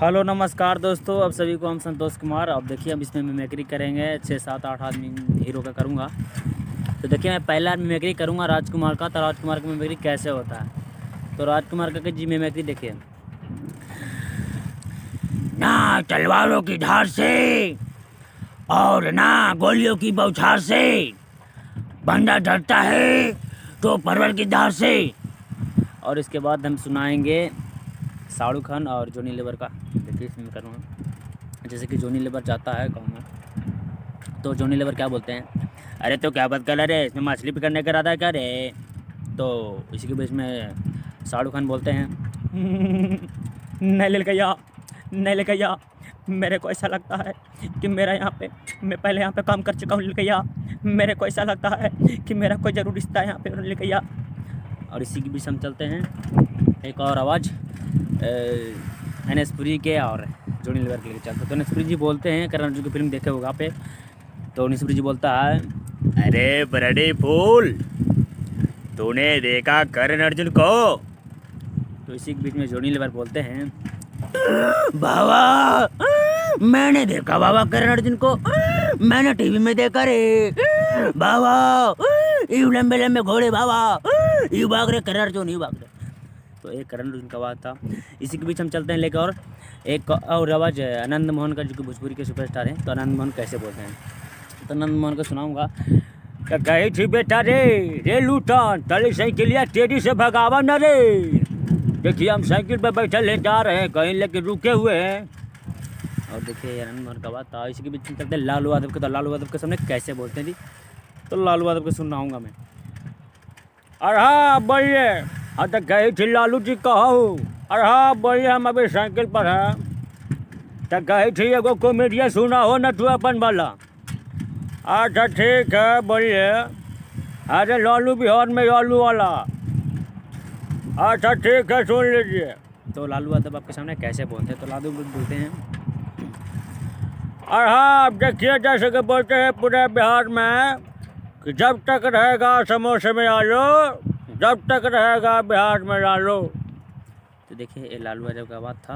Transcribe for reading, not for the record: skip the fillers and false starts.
Hello नमस्कार दोस्तों, अब सभी को हम संतोष कुमार। अब देखिए हम इसमें मिमिक्री करेंगे 6 7 8 आदमी हीरो का करूँगा। तो देखिए मैं पहला मिमिक्री करूँगा राजकुमार का। तो राजकुमार का मिमिक्री कैसे होता है, तो राजकुमार का जी मिमिक्री देखिए। ना तलवारों की धार से और ना गोलियों की बौछार से बंदा डरता है तो परवर की धार से। और इसके बाद हम सुनाएंगे शाहरुख खान और जॉनी लीवर का। देखिए इसमें मैं करूँगा जैसे कि जॉनी लीवर जाता है गाँव में, तो जॉनी लीवर क्या बोलते हैं, अरे तो क्या बात कर रहे रे, इसमें मछली पकड़ने का इरादा है क्या रे। तो इसी के बीच में शाहरुख खान बोलते हैं नहीं ललकैया, नहीं ललकैया, मेरे को ऐसा लगता है कि मेरा यहाँ पे, मैं पहले यहाँ पे काम कर चुका हूँ ललकैया, मेरे को ऐसा लगता है कि मेरा कोई ज़रूर रिश्ता है यहाँ पे ललकैया। और इसी के बीच हम चलते हैं एक और आवाज़ एनएसपुरी के और जॉनी लीवर के लिए चलते। तो एनएसपुरी जी बोलते हैं, करण अर्जुन की फिल्म देखे होगा पे, तो एनएसपुरी जी बोलता है, अरे बरडी फूल, तूने देखा करण अर्जुन को। तो इसी के बीच में जॉनी लीवर बोलते हैं, बाबा मैंने देखा बाबा करण अर्जुन को, मैंने टीवी में देखा रे बाबा, यू लंबे लंबे घोड़े बाबा, यू भाग रहे करण अर्जुन, यू भाग रहे। तो एक करण अर्जुन का बात था। इसी के बीच हम चलते हैं लेकर और एक और आवाज़ आनंद मोहन का, जो कि भोजपुरी के सुपरस्टार हैं। तो आनंद मोहन कैसे बोलते हैं, तो आनंद मोहन को सुनाऊंगा। कही थी बेटा रे लूटन तली साइकिलिया तेजी से भगावा न रे, देखिए हम साइकिल पर बैठे ले जा रहे हैं, कहीं लेके रुके हुए हैं। और देखिए आनंद मोहन का बात था। इसी के बीच में चलते हैं लालू यादव के। तो लालू यादव के सामने कैसे बोलते हैं जी, तो लालू यादव को सुनाऊंगा मैं। अरे हाँ बोलिए, हाँ तो कही थी लालू जी कहूँ, अरे हाँ बोलिए हम अभी साइकिल पर हैं, तो कही थी एगो कॉमेडिया सुना हो न तू अपन वाला। अच्छा ठीक है बोलिए, अरे लालू बिहार में लालू वाला, अच्छा ठीक है सुन लीजिए। तो लालू यादव आपके सामने कैसे बोलते हैं, तो लालू बोलते हैं, और हाँ आप देखिए जैसे कि बोलते हैं पूरे बिहार में कि जब तक रहेगा समोसे में आलू, जब तक रहेगा बिहार में लालू। तो देखिए ये लालू यादव का बात था।